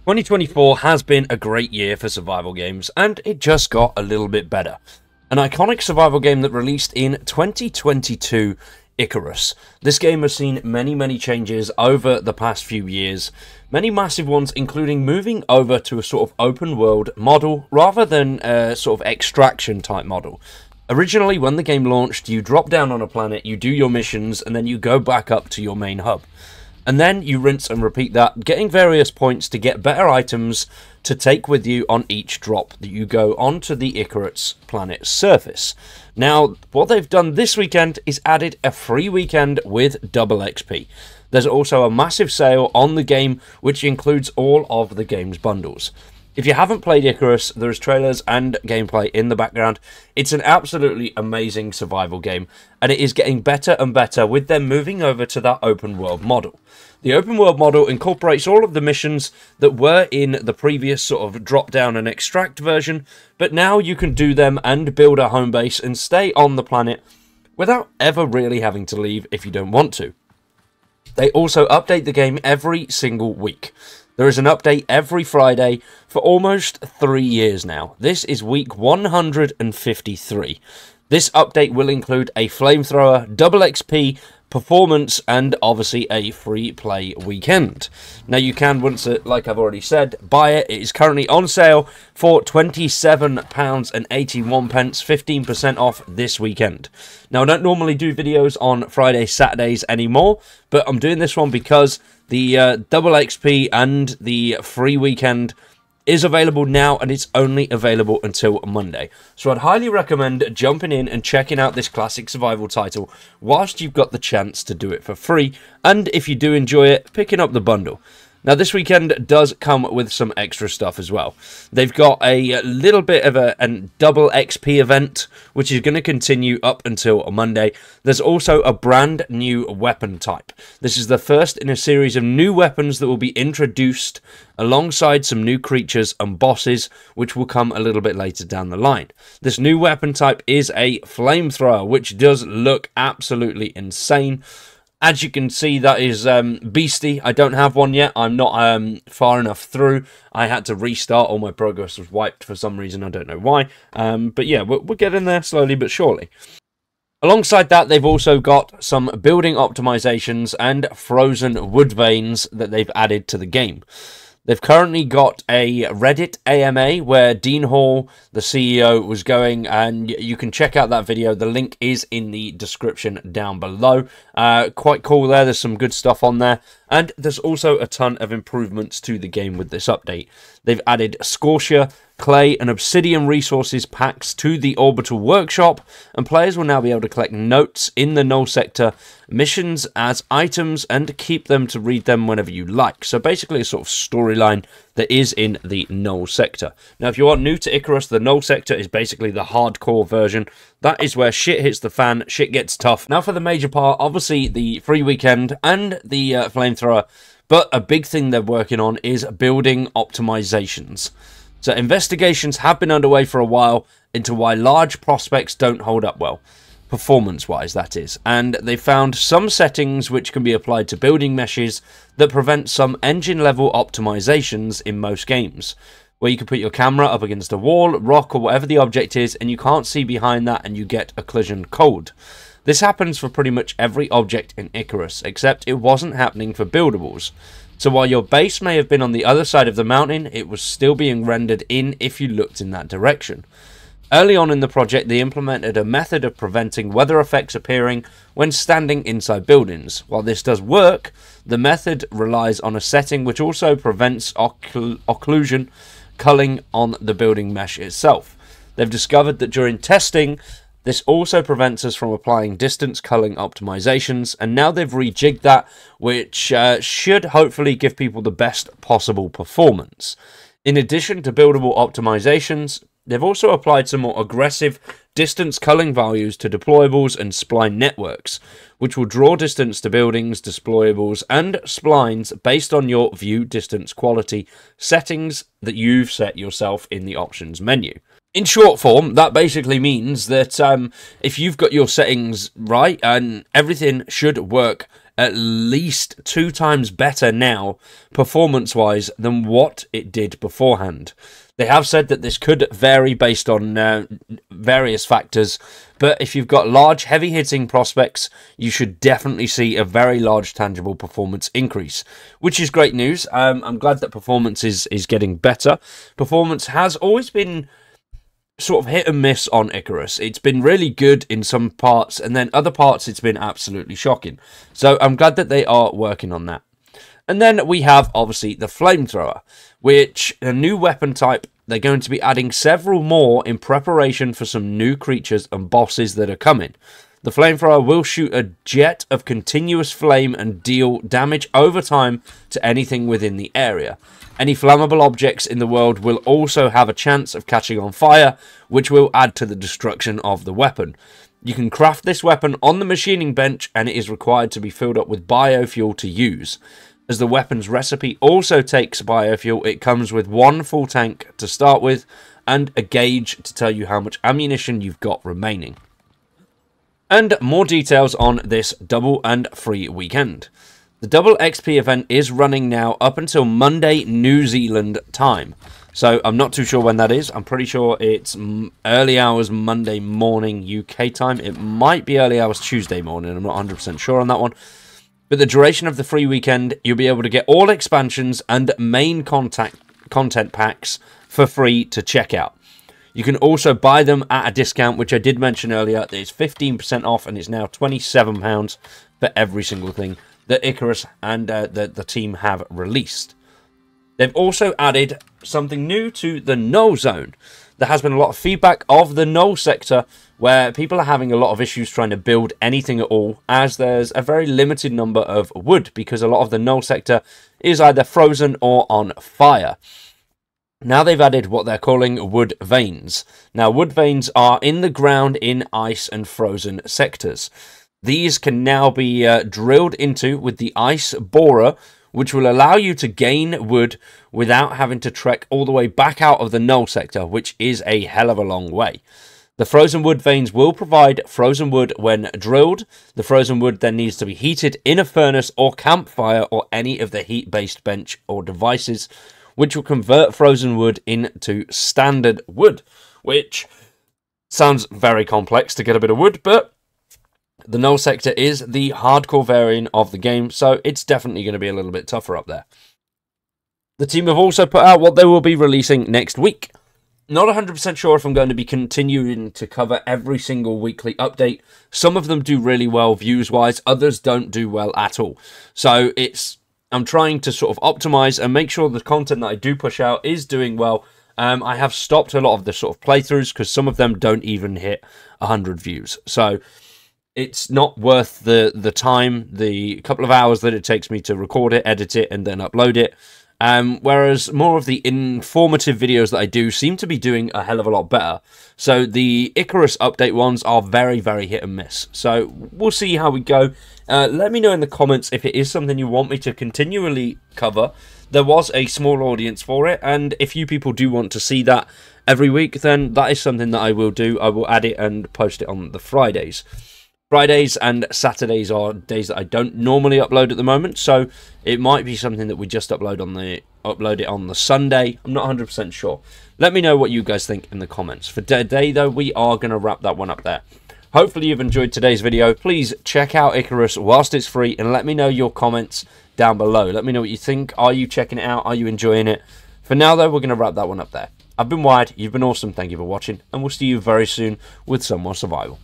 2024 has been a great year for survival games, and it just got a little bit better. An iconic survival game that released in 2022, Icarus. This game has seen many changes over the past few years, many massive ones, including moving over to a sort of open world model rather than a sort of extraction type model. Originally, when the game launched, you drop down on a planet, you do your missions, and then you go back up to your main hub. And then you rinse and repeat that, getting various points to get better items to take with you on each drop that you go onto the Icarus planet's surface. Now, what they've done this weekend is added a free weekend with double XP. There's also a massive sale on the game, which includes all of the game's bundles. If you haven't played Icarus, there's trailers and gameplay in the background. It's an absolutely amazing survival game, and it is getting better and better with them moving over to that open world model. The open world model incorporates all of the missions that were in the previous sort of drop down and extract version, but now you can do them and build a home base and stay on the planet without ever really having to leave if you don't want to. They also update the game every single week. There is an update every Friday for almost 3 years now. This is week 153. This update will include a flamethrower, double XP, performance, and obviously a free play weekend. Now you can, once it, like I've already said, buy it. It is currently on sale for £27.81, 15% off this weekend. Now I don't normally do videos on Fridays, Saturdays anymore, but I'm doing this one because the double XP and the free weekend is available now, and it's only available until Monday. So I'd highly recommend jumping in and checking out this classic survival title whilst you've got the chance to do it for free, and if you do enjoy it, picking up the bundle. Now this weekend does come with some extra stuff as well. They've got a little bit of a double XP event, which is going to continue up until Monday. There's also a brand new weapon type. This is the first in a series of new weapons that will be introduced alongside some new creatures and bosses, which will come a little bit later down the line. This new weapon type is a flamethrower, which does look absolutely insane. As you can see, that is beastie. I don't have one yet. I'm not far enough through. I had to restart. All my progress was wiped for some reason. I don't know why. But yeah, we're getting there slowly but surely. Alongside that, they've also got some building optimizations and frozen wood veins that they've added to the game. They've currently got a Reddit AMA where Dean Hall, the CEO, was going, and you can check out that video. The link is in the description down below. Quite cool there. There's some good stuff on there. And there's also a ton of improvements to the game with this update. They've added Scorcher, Clay, and Obsidian resources packs to the Orbital Workshop, and players will now be able to collect notes in the null sector, missions as items, and keep them to read them whenever you like. So basically a sort of storyline that is in the null sector. Now if you are new to Icarus, the null sector is basically the hardcore version. That is where shit hits the fan, shit gets tough. Now for the major part, obviously the free weekend and the flamethrower, but a big thing they're working on is building optimizations. So investigations have been underway for a while into why large prospects don't hold up well, performance-wise that is, and they found some settings which can be applied to building meshes that prevent some engine-level optimizations in most games, where you can put your camera up against a wall, rock, or whatever the object is, and you can't see behind that and you get a collision code. This happens for pretty much every object in Icarus, except it wasn't happening for buildables. So while your base may have been on the other side of the mountain, it was still being rendered in if you looked in that direction. Early on in the project, they implemented a method of preventing weather effects appearing when standing inside buildings. While this does work, the method relies on a setting which also prevents occlusion culling on the building mesh itself. They've discovered that during testing, this also prevents us from applying distance culling optimizations, and now they've rejigged that, which should hopefully give people the best possible performance. In addition to buildable optimizations, they've also applied some more aggressive distance culling values to deployables and spline networks, which will draw distance to buildings, deployables, and splines based on your view distance quality settings that you've set yourself in the options menu. In short form, that basically means that if you've got your settings right and everything should work at least 2 times better now, performance-wise, than what it did beforehand. They have said that this could vary based on various factors, but if you've got large, heavy-hitting prospects, you should definitely see a very large tangible performance increase, which is great news. I'm glad that performance is getting better. Performance has always been sort of hit and miss on Icarus. It's been really good in some parts, and then other parts it's been absolutely shocking. So I'm glad that they are working on that. And then we have, obviously, the flamethrower, which a new weapon type. They're going to be adding several more in preparation for some new creatures and bosses that are coming. The flamethrower will shoot a jet of continuous flame and deal damage over time to anything within the area. Any flammable objects in the world will also have a chance of catching on fire, which will add to the destruction of the weapon. You can craft this weapon on the machining bench, and it is required to be filled up with biofuel to use. As the weapon's recipe also takes biofuel, it comes with 1 full tank to start with, and a gauge to tell you how much ammunition you've got remaining. And more details on this double and free weekend. The double XP event is running now up until Monday, New Zealand time. So I'm not too sure when that is. I'm pretty sure it's early hours Monday morning UK time. It might be early hours Tuesday morning. I'm not 100% sure on that one. But the duration of the free weekend, you'll be able to get all expansions and main content packs for free to check out. You can also buy them at a discount, which I did mention earlier. It's 15% off, and it's now £27 for every single thing that Icarus and the team have released. They've also added something new to the null zone. There has been a lot of feedback of the null sector where people are having a lot of issues trying to build anything at all, as there's a very limited number of wood because a lot of the null sector is either frozen or on fire. Now they've added what they're calling wood veins. Now wood veins are in the ground in ice and frozen sectors. These can now be drilled into with the ice borer, which will allow you to gain wood without having to trek all the way back out of the null sector, which is a hell of a long way. The frozen wood veins will provide frozen wood when drilled. The frozen wood then needs to be heated in a furnace or campfire or any of the heat-based bench or devices, which will convert frozen wood into standard wood, which sounds very complex to get a bit of wood, but the null sector is the hardcore variant of the game, so it's definitely going to be a little bit tougher up there. The team have also put out what they will be releasing next week. Not 100% sure if I'm going to be continuing to cover every single weekly update. Some of them do really well views-wise, others don't do well at all. So I'm trying to sort of optimize and make sure the content that I do push out is doing well. I have stopped a lot of the sort of playthroughs because some of them don't even hit 100 views. So it's not worth the time, the couple of hours that it takes me to record it, edit it, and then upload it. Whereas more of the informative videos that I do seem to be doing a hell of a lot better. So the Icarus update ones are very, very hit and miss. So we'll see how we go. Let me know in the comments if it is something you want me to continually cover. There was a small audience for it, and if you people do want to see that every week, then that is something that I will do. I will add it and post it on the Fridays. Fridays and Saturdays are days that I don't normally upload at the moment, so it might be something that we just upload it on the Sunday. I'm not 100% sure. Let me know what you guys think in the comments. For today, though, we are going to wrap that one up there. Hopefully you've enjoyed today's video. Please check out Icarus whilst it's free, and let me know your comments down below. Let me know what you think. Are you checking it out? Are you enjoying it? For now, though, we're going to wrap that one up there. I've been Wyatt. You've been awesome. Thank you for watching, and we'll see you very soon with some more survival.